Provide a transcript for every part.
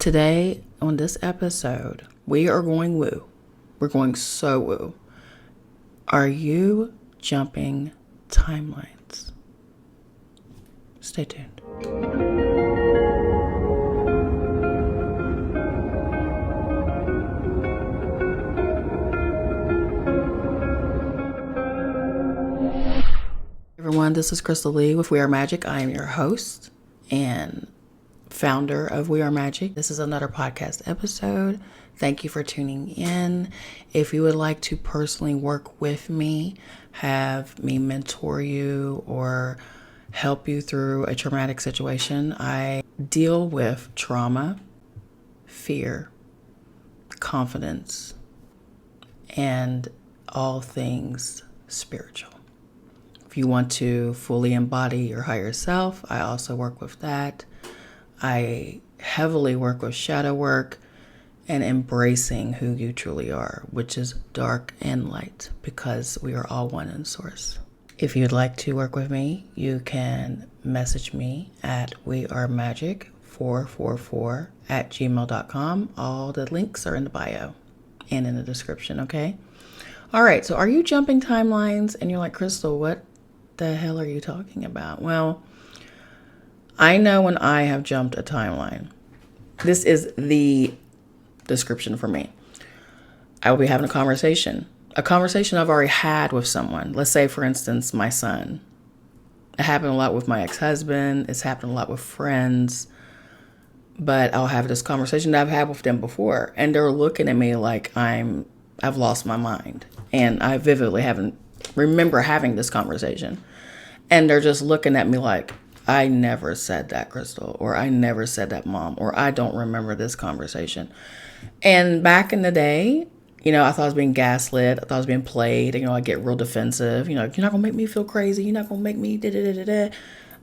Today, on this episode, we are going woo. We're going so woo. Are you jumping timelines? Stay tuned. Everyone, this is Crystal Lee with We Are Magic. I am your host and founder of We Are Magic. This is another podcast episode. Thank you for tuning in. If you would like to personally work with me, have me mentor you, or help you through a traumatic situation, I deal with trauma, fear, confidence, and all things spiritual. If you want to fully embody your higher self, I also work with that. I heavily work with shadow work and embracing who you truly are, which is dark and light, because we are all one in source. If you'd like to work with me, you can message me at wearemagic444@gmail.com. All the links are in the bio and in the description, okay? All right, so are you jumping timelines? And you're like, Crystal, what the hell are you talking about? Well, I know when I have jumped a timeline. This is the description for me. I will be having a conversation I've already had with someone. Let's say, for instance, my son. It happened a lot with my ex-husband. It's happened a lot with friends. But I'll have this conversation that I've had with them before, and they're looking at me like I've lost my mind. And I vividly remember having this conversation. And they're just looking at me like, I never said that, Crystal, or I never said that, Mom, or I don't remember this conversation. And back in the day, I thought I was being gaslit. I thought I was being played. And, I get real defensive. You're not going to make me feel crazy. You're not going to make me da-da-da-da-da.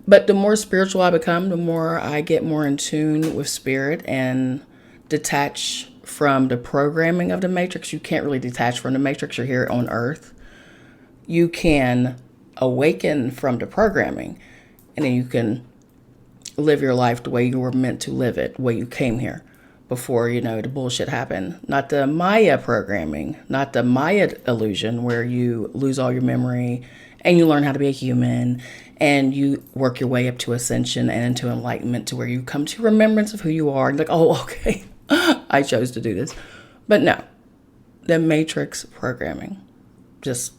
But the more spiritual I become, the more I get more in tune with spirit and detach from the programming of the Matrix. You can't really detach from the Matrix. You're here on Earth. You can awaken from the programming. And then you can live your life the way you were meant to live it, the way you came here before, the bullshit happened. Not the Maya programming, not the Maya illusion where you lose all your memory and you learn how to be a human and you work your way up to ascension and into enlightenment to where you come to remembrance of who you are. And like, oh, okay, I chose to do this. But no, the Matrix programming, just,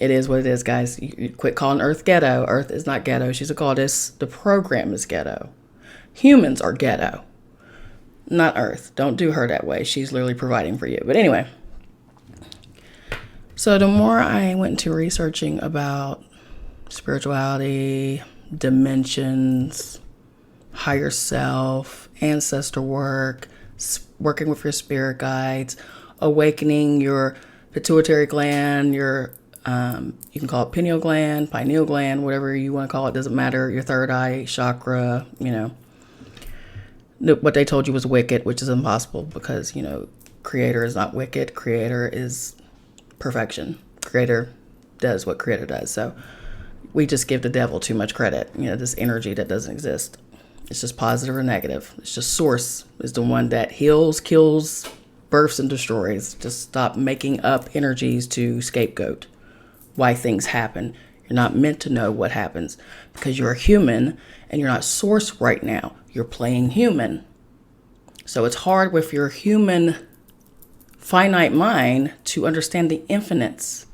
it is what it is, guys. You quit calling Earth ghetto. Earth is not ghetto. She's a goddess. The program is ghetto. Humans are ghetto, not Earth. Don't do her that way. She's literally providing for you. But anyway, so the more I went into researching about spirituality, dimensions, higher self, ancestor work, working with your spirit guides, awakening your pituitary gland, your you can call it pineal gland, whatever you want to call it, doesn't matter. Your third eye chakra, what they told you was wicked, which is impossible because, Creator is not wicked. Creator is perfection. Creator does what Creator does. So we just give the devil too much credit. This energy that doesn't exist. It's just positive or negative. It's just Source is the one that heals, kills, births, and destroys. Just stop making up energies to scapegoat why things happen. You're not meant to know what happens because you're a human and you're not Source right now. You're playing human. So it's hard with your human finite mind to understand the infinites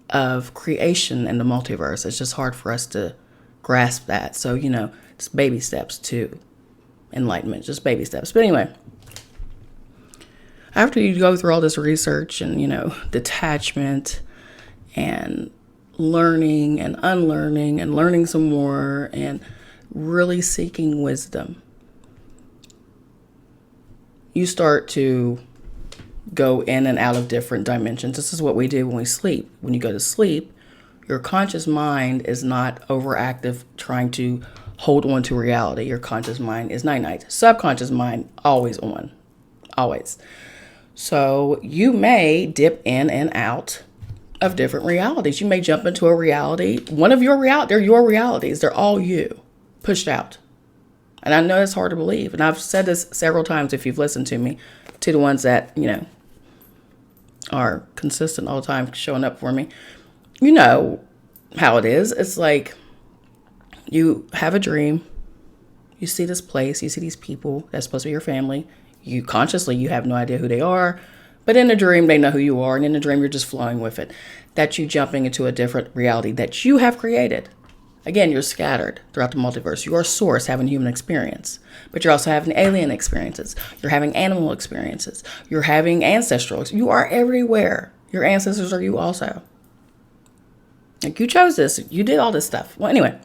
of creation and the multiverse. It's just hard for us to grasp that. So, it's baby steps to enlightenment, just baby steps. But anyway, after you go through all this research and, detachment and learning and unlearning and learning some more and really seeking wisdom, you start to go in and out of different dimensions. This is what we do when we sleep. When you go to sleep, your conscious mind is not overactive trying to hold on to reality. Your conscious mind is night-night. Subconscious mind, always on. Always. So you may dip in and out of different realities. You may jump into a reality. One of your reality, they're your realities. They're all you, pushed out. And I know it's hard to believe. And I've said this several times if you've listened to me, to the ones that, are consistent all the time showing up for me. You know how it is. It's like you have a dream. You see this place. You see these people that's supposed to be your family. You have no idea who they are. But in the dream, they know who you are. And in the dream, you're just flowing with it. That's you jumping into a different reality that you have created. Again, you're scattered throughout the multiverse. You are source having human experience, but you're also having alien experiences. You're having animal experiences. You're having ancestral. You are everywhere. Your ancestors are you also. Like you chose this. You did all this stuff. Well, anyway,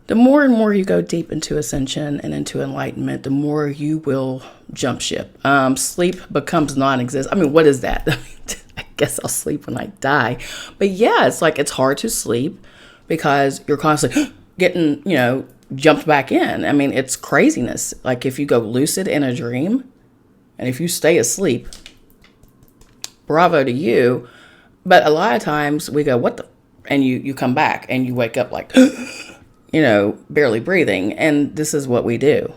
the more and more you go deep into ascension and into enlightenment, the more you will jump ship. Sleep becomes non-existent. I mean, what is that? I guess I'll sleep when I die. But yeah, it's like it's hard to sleep because you're constantly getting, jumped back in. I mean, it's craziness. Like if you go lucid in a dream and if you stay asleep, bravo to you. But a lot of times we go, what the? And you come back and you wake up like, barely breathing. And this is what we do.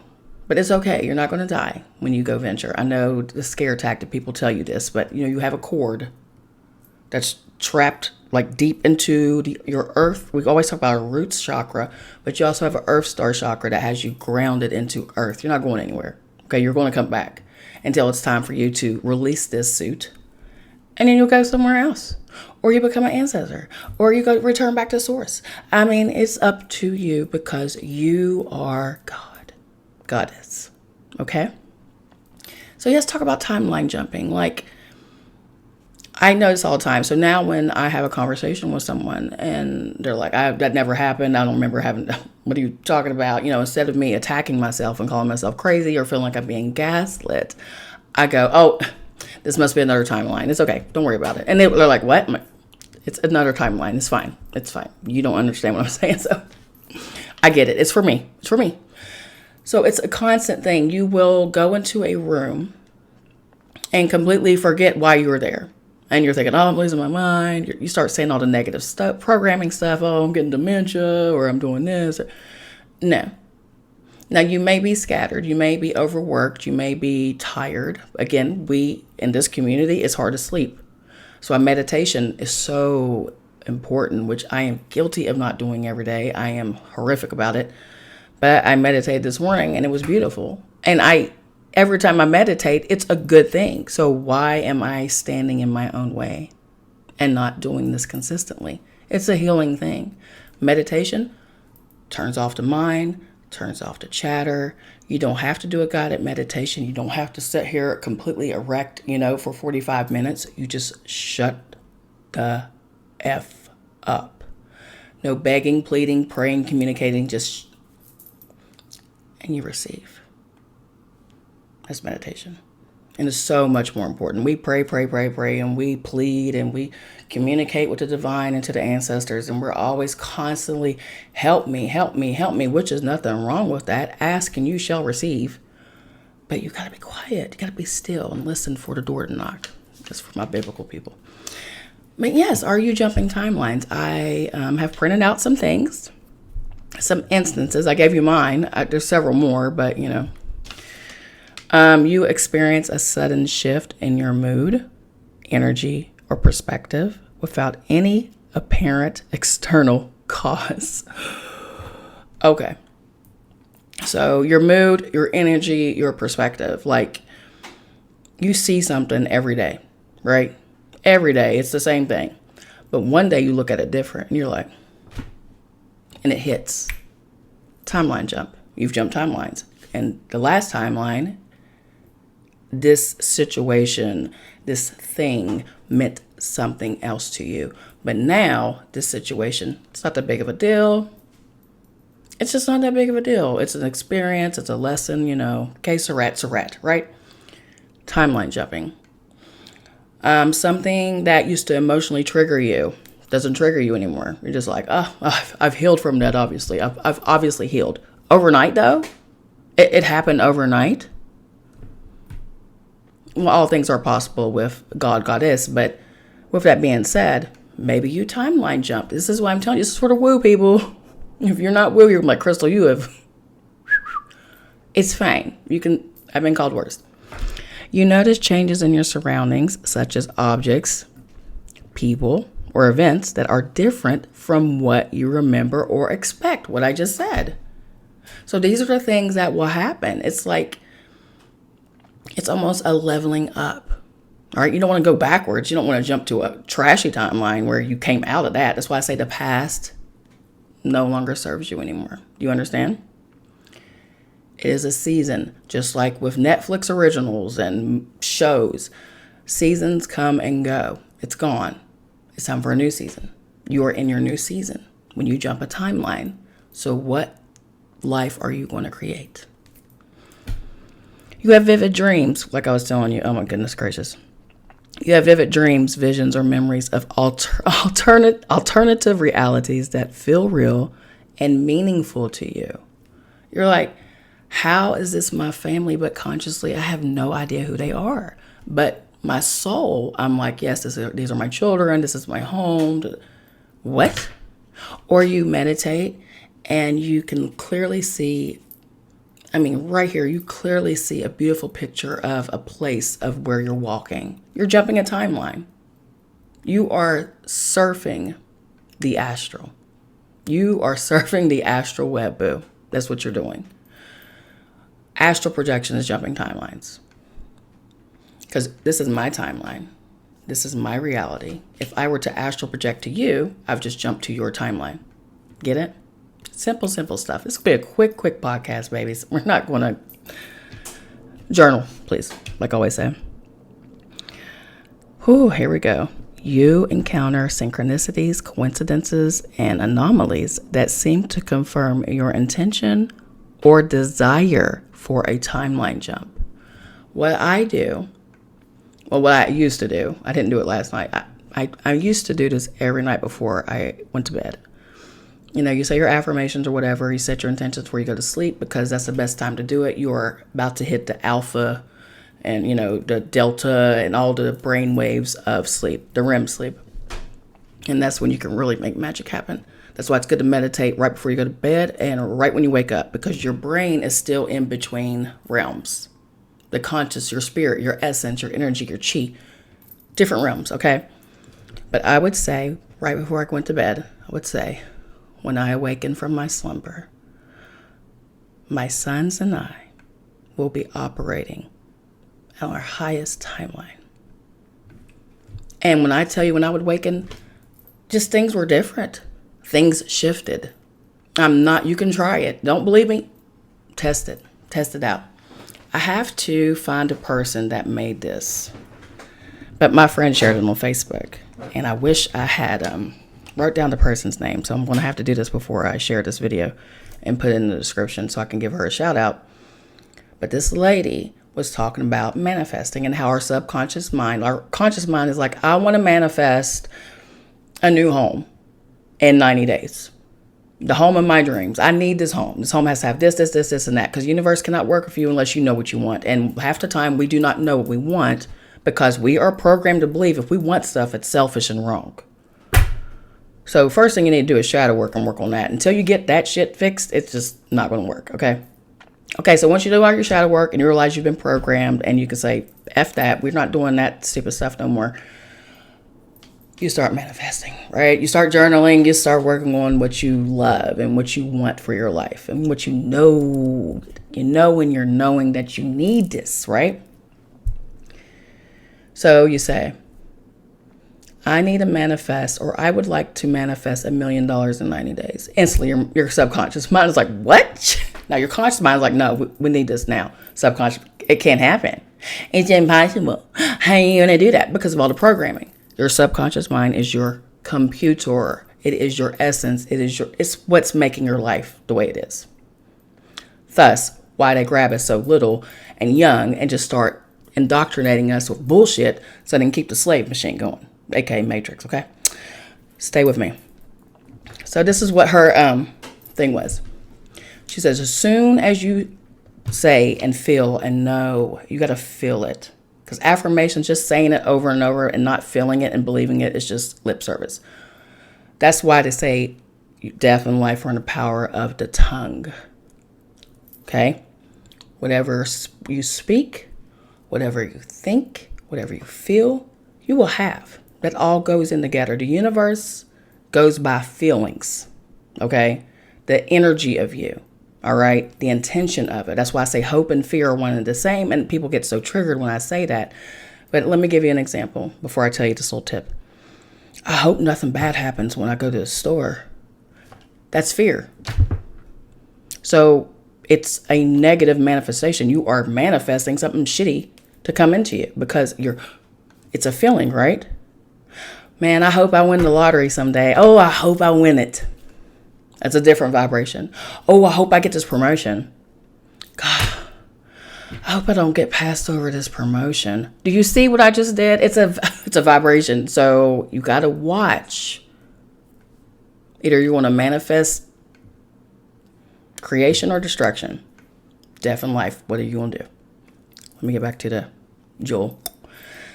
But it's okay. You're not going to die when you go venture. I know the scare tactic, people tell you this, but you have a cord that's trapped like deep into your earth. We always talk about a roots chakra, but you also have an earth star chakra that has you grounded into earth. You're not going anywhere. Okay. You're going to come back until it's time for you to release this suit. And then you'll go somewhere else. Or you become an ancestor. Or you go return back to source. I mean, it's up to you because you are God. Goddess. Okay? So let's talk about timeline jumping. Like, I notice all the time. So now when I have a conversation with someone and they're like, that never happened. I don't remember having, what are you talking about? Instead of me attacking myself and calling myself crazy or feeling like I'm being gaslit, I go, oh, this must be another timeline. It's okay. Don't worry about it. And they're like, what? I'm like, it's another timeline. It's fine. It's fine. You don't understand what I'm saying. So I get it. It's for me. It's for me. So it's a constant thing. You will go into a room and completely forget why you were there. And you're thinking, oh, I'm losing my mind. You start saying all the negative stuff, programming stuff. Oh, I'm getting dementia or I'm doing this. No. Now, you may be scattered. You may be overworked. You may be tired. Again, in this community, it's hard to sleep. So meditation is so important, which I am guilty of not doing every day. I am horrific about it. But I meditated this morning and it was beautiful. And every time I meditate, it's a good thing. So why am I standing in my own way and not doing this consistently? It's a healing thing. Meditation turns off the mind, turns off the chatter. You don't have to do a guided meditation. You don't have to sit here completely erect, for 45 minutes. You just shut the F up. No begging, pleading, praying, communicating, and you receive. That's meditation. And it's so much more important. We pray, and we plead, and we communicate with the divine and to the ancestors. And we're always constantly, help me, which is nothing wrong with that. Ask and you shall receive. But you got to be quiet. You got to be still and listen for the door to knock. That's for my biblical people. But yes, are you jumping timelines? I have printed out some things, some instances. I gave you mine. There's several more, but you experience a sudden shift in your mood, energy, or perspective without any apparent external cause. Okay. So your mood, your energy, your perspective, like you see something every day, right? Every day, it's the same thing. But one day you look at it different and you're like, and it hits. Timeline jump. You've jumped timelines. And the last timeline, this situation, this thing meant something else to you. But now this situation, it's not that big of a deal. It's just not that big of a deal. It's an experience. It's a lesson, que sera, right? Timeline jumping. Something that used to emotionally trigger you doesn't trigger you anymore. You're just like, I've healed from that, obviously. I've obviously healed. Overnight, though, it happened overnight. Well, all things are possible with God, Goddess. But with that being said, maybe you timeline jump. This is what I'm telling you. This is for the woo people. If you're not woo, you're like, Crystal, you have It's fine. I've been called worse. You notice changes in your surroundings, such as objects, people, or events that are different from what you remember or expect, what I just said. So these are the things that will happen. It's like, it's almost a leveling up. All right, you don't want to go backwards. You don't want to jump to a trashy timeline where you came out of that. That's why I say the past no longer serves you anymore. Do you understand? It is a season, just like with Netflix originals and shows. Seasons come and go. It's gone. It's time for a new season. You are in your new season when you jump a timeline. So what life are you going to create? You have vivid dreams, like I was telling you. Oh my goodness gracious. You have vivid dreams, visions, or memories of alternative realities that feel real and meaningful to you. You're like, how is this my family? But consciously, I have no idea who they are. But my soul, I'm like, yes, these are my children. This is my home. What? Or you meditate and you can clearly see, right here, you clearly see a beautiful picture of a place of where you're walking. You're jumping a timeline. You are surfing the astral. You are surfing the astral web, boo. That's what you're doing. Astral projection is jumping timelines. Because this is my timeline. This is my reality. If I were to astral project to you, I've just jumped to your timeline. Get it? Simple stuff. This will be a quick podcast, babies. We're not going to journal, please, like I always say. Here we go. You encounter synchronicities, coincidences, and anomalies that seem to confirm your intention or desire for a timeline jump. What I used to do, I didn't do it last night. I used to do this every night before I went to bed. You say your affirmations or whatever, you set your intentions before you go to sleep because that's the best time to do it. You're about to hit the alpha and, the delta and all the brain waves of sleep, the REM sleep. And that's when you can really make magic happen. That's why it's good to meditate right before you go to bed and right when you wake up because your brain is still in between realms. The conscious, your spirit, your essence, your energy, your chi, different realms, okay? But I would say, right before I went to bed, when I awaken from my slumber, my sons and I will be operating at our highest timeline. And when I tell you when I would awaken, just things were different. Things shifted. You can try it. Don't believe me? Test it out. I have to find a person that made this. But my friend shared it on Facebook. And I wish I had wrote down the person's name. So I'm going to have to do this before I share this video and put it in the description so I can give her a shout out. But this lady was talking about manifesting and how our conscious mind is like, I want to manifest a new home in 90 days. The home of my dreams. I need this home. This home has to have this, and that. Because the universe cannot work with you unless you know what you want. And half the time we do not know what we want because we are programmed to believe if we want stuff, it's selfish and wrong. So first thing you need to do is shadow work and work on that. Until you get that shit fixed, it's just not going to work, okay? Okay, so once you do all your shadow work and you realize you've been programmed and you can say, F that, we're not doing that stupid stuff no more. You start manifesting, right? You start journaling, you start working on what you love and what you want for your life and what you know when you're knowing that you need this, right? So you say, I need to manifest, or I would like to manifest $1 million in 90 days. Instantly, your subconscious mind is like, what? Now, your conscious mind is like, no, we need this now. Subconscious, it can't happen. It's impossible. How are you going to do that? Because of all the programming. Your subconscious mind is your computer. It is your essence. It's what's making your life the way it is. Thus, why they grab us so little and young and just start indoctrinating us with bullshit so they can keep the slave machine going. AKA Matrix, okay? Stay with me. So this is what her thing was. She says, as soon as you say and feel and know, you got to feel it. Because affirmations, just saying it over and over and not feeling it and believing it is just lip service. That's why they say death and life are in the power of the tongue. Okay? whatever you speak, whatever you think, whatever you feel, you will have. That all goes in together. The universe goes by feelings, okay? The energy of you, all right? The intention of it. That's why I say hope and fear are one and the same, and people get so triggered when I say that. But let me give you an example before I tell you this little tip. I hope nothing bad happens when I go to the store. That's fear. So it's a negative manifestation. You are manifesting something shitty to come into you because it's a feeling, right? Man, I hope I win the lottery someday. Oh, I hope I win it. That's a different vibration. Oh, I hope I get this promotion. God, I hope I don't get passed over this promotion. Do you see what I just did? It's a vibration. So you got to watch. Either you want to manifest creation or destruction. Death and life. What are you going to do? Let me get back to the jewel.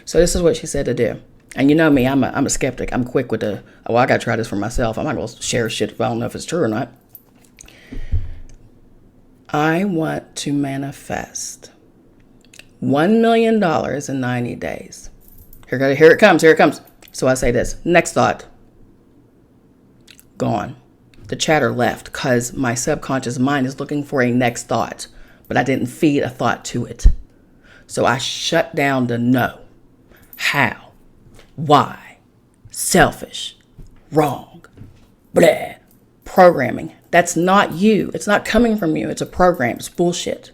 So this is what she said to do. And you know me, I'm a skeptic. I'm quick with I got to try this for myself. I'm not going to share shit if I don't know if it's true or not. I want to manifest $1 million in 90 days. Here it comes. So I say this. Next thought. Gone. The chatter left because my subconscious mind is looking for a next thought, but I didn't feed a thought to it. So I shut down the no. How? Why? Selfish. Wrong. Blah. Programming. That's not you. It's not coming from you. It's a program. It's bullshit.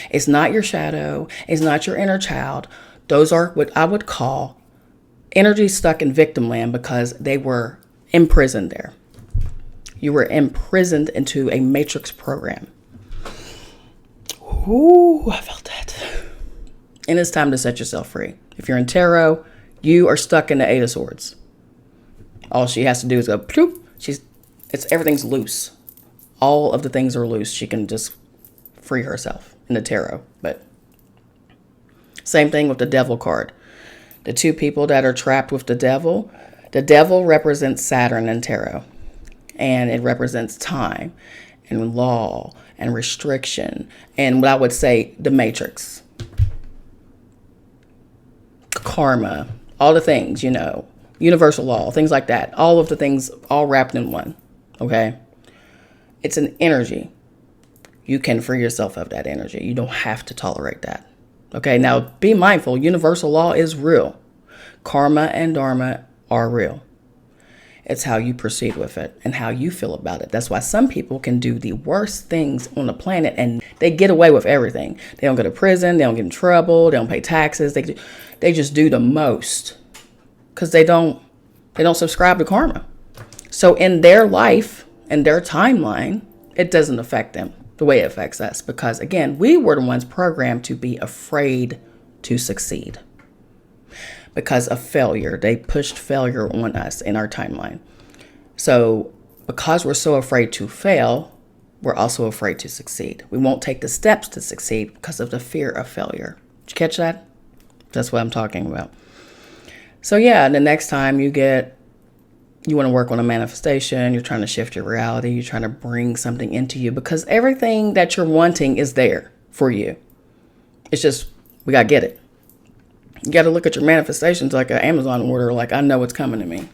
It's not your shadow. It's not your inner child. Those are what I would call energy stuck in victim land because they were imprisoned there. You were imprisoned into a matrix program. Ooh, I felt that. And it's time to set yourself free. If you're in tarot, you are stuck in the Eight of Swords. All she has to do is go, ploop. Everything's loose. All of the things are loose. She can just free herself in the tarot. But same thing with the Devil card. The two people that are trapped with the Devil represents Saturn in tarot. And it represents time and law and restriction. And what I would say, the matrix. Karma. All the things, universal law, things like that. All of the things all wrapped in one. Okay. It's an energy. You can free yourself of that energy. You don't have to tolerate that. Okay. Now be mindful. Universal law is real. Karma and dharma are real. It's how you proceed with it and how you feel about it. That's why some people can do the worst things on the planet and they get away with everything. They don't go to prison. They don't get in trouble. They don't pay taxes. They just do the most because they don't subscribe to karma. So in their life and their timeline, it doesn't affect them the way it affects us because, again, we were the ones programmed to be afraid to succeed. Because of failure. They pushed failure on us in our timeline. So because we're so afraid to fail, we're also afraid to succeed. We won't take the steps to succeed because of the fear of failure. Did you catch that? That's what I'm talking about. So yeah, the next time you want to work on a manifestation, you're trying to shift your reality, you're trying to bring something into you because everything that you're wanting is there for you. It's just, we got to get it. You got to look at your manifestations like an Amazon order, like I know what's coming to me.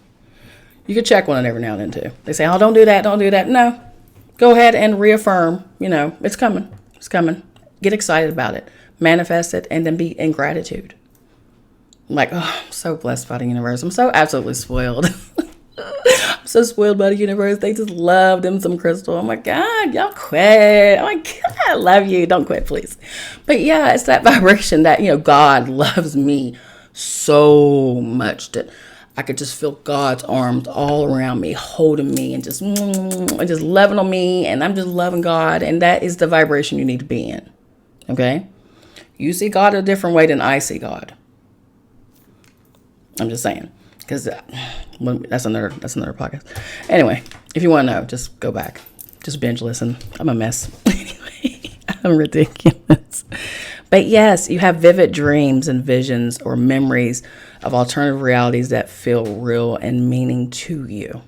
You could check on it every now and then too. They say, oh, don't do that. No, go ahead and reaffirm, it's coming. It's coming. Get excited about it. Manifest it and then be in gratitude. I'm like, oh, I'm so blessed by the universe. I'm so absolutely spoiled. I'm so spoiled by the universe. They just love them some crystal. Oh my God, y'all quit. Oh my God, I love you. Don't quit, please. But yeah, it's that vibration that, God loves me so much that I could just feel God's arms all around me, holding me and just loving on me. And I'm just loving God. And that is the vibration you need to be in. Okay. You see God a different way than I see God. I'm just saying. Because that's another podcast. Anyway, if you want to know, just go back. Just binge listen. I'm a mess. Anyway, I'm ridiculous. But yes, you have vivid dreams and visions or memories of alternative realities that feel real and meaning to you.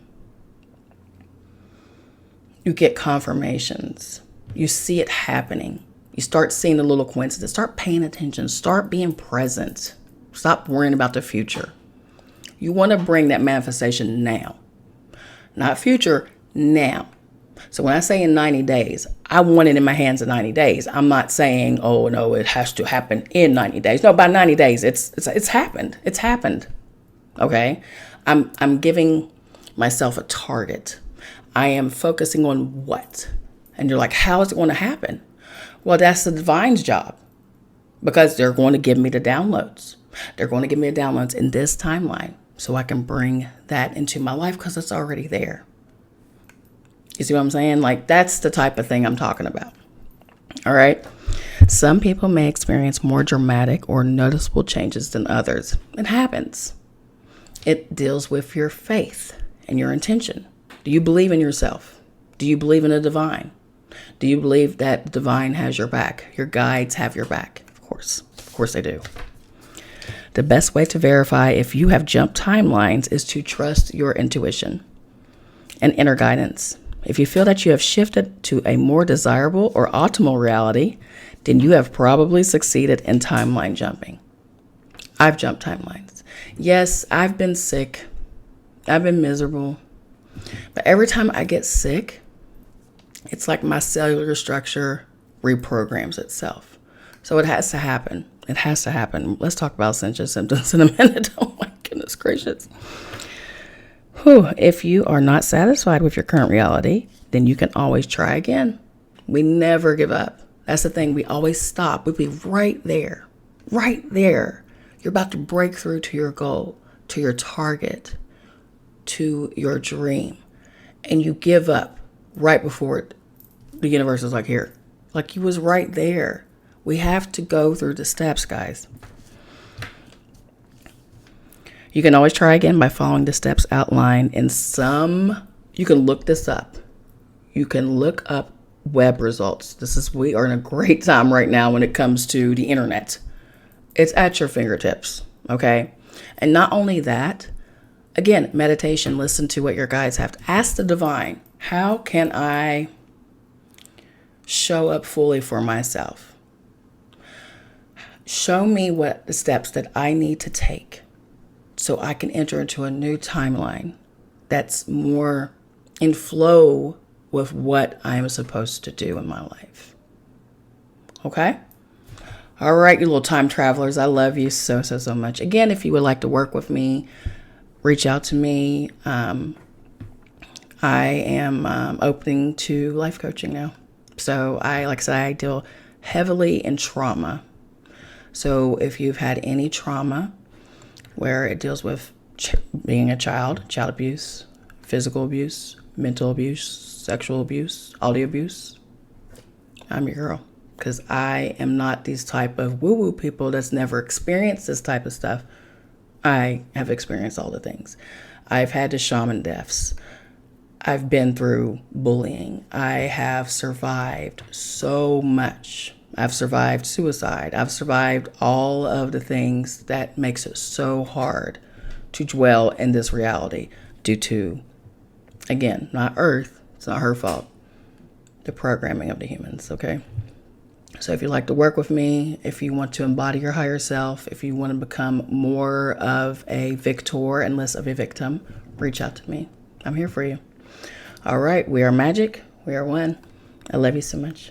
You get confirmations. You see it happening. You start seeing the little coincidences. Start paying attention. Start being present. Stop worrying about the future. You want to bring that manifestation now. Not future, now. So when I say in 90 days, I want it in my hands in 90 days. I'm not saying, oh, no, it has to happen in 90 days. No, by 90 days, it's happened. It's happened. Okay? I'm giving myself a target. I am focusing on what? And you're like, how is it going to happen? Well, that's the divine's job, because they're going to give me the downloads. They're going to give me the downloads in this timeline so I can bring that into my life because it's already there. You see what I'm saying? Like, that's the type of thing I'm talking about. All right. Some people may experience more dramatic or noticeable changes than others. It happens. It deals with your faith and your intention. Do you believe in yourself? Do you believe in the divine? Do you believe that the divine has your back? Your guides have your back? Of course they do. The best way to verify if you have jumped timelines is to trust your intuition and inner guidance. If you feel that you have shifted to a more desirable or optimal reality, then you have probably succeeded in timeline jumping. I've jumped timelines. Yes, I've been sick. I've been miserable. But every time I get sick, it's like my cellular structure reprograms itself. So it has to happen. It has to happen. Let's talk about symptoms in a minute. Oh my goodness gracious. If you are not satisfied with your current reality, then you can always try again. We never give up. That's the thing. We always stop. We'll be right there. Right there. You're about to break through to your goal, to your target, to your dream. And you give up right before the universe is like, here. Like, you was right there. We have to go through the steps, guys. You can always try again by following the steps outlined in you can look this up. You can look up web results. We are in a great time right now when it comes to the internet. It's at your fingertips, okay? And not only that, again, meditation, listen to what your guides have to ask the divine. How can I show up fully for myself? Show me what the steps that I need to take so I can enter into a new timeline that's more in flow with what I am supposed to do in my life. Okay? All right, you little time travelers. I love you so much. Again, if you would like to work with me, reach out to me. I am opening to life coaching now. So like I said, I deal heavily in trauma. So if you've had any trauma where it deals with being a child abuse, physical abuse, mental abuse, sexual abuse, audio abuse, I'm your girl. Because I am not these type of woo-woo people that's never experienced this type of stuff. I have experienced all the things. I've had the shaman deaths. I've been through bullying. I have survived so much. I've survived suicide. I've survived all of the things that makes it so hard to dwell in this reality due to, again, not Earth. It's not her fault. The programming of the humans, okay? So if you'd like to work with me, if you want to embody your higher self, if you want to become more of a victor and less of a victim, reach out to me. I'm here for you. All right. We are Magick. We are one. I love you so much.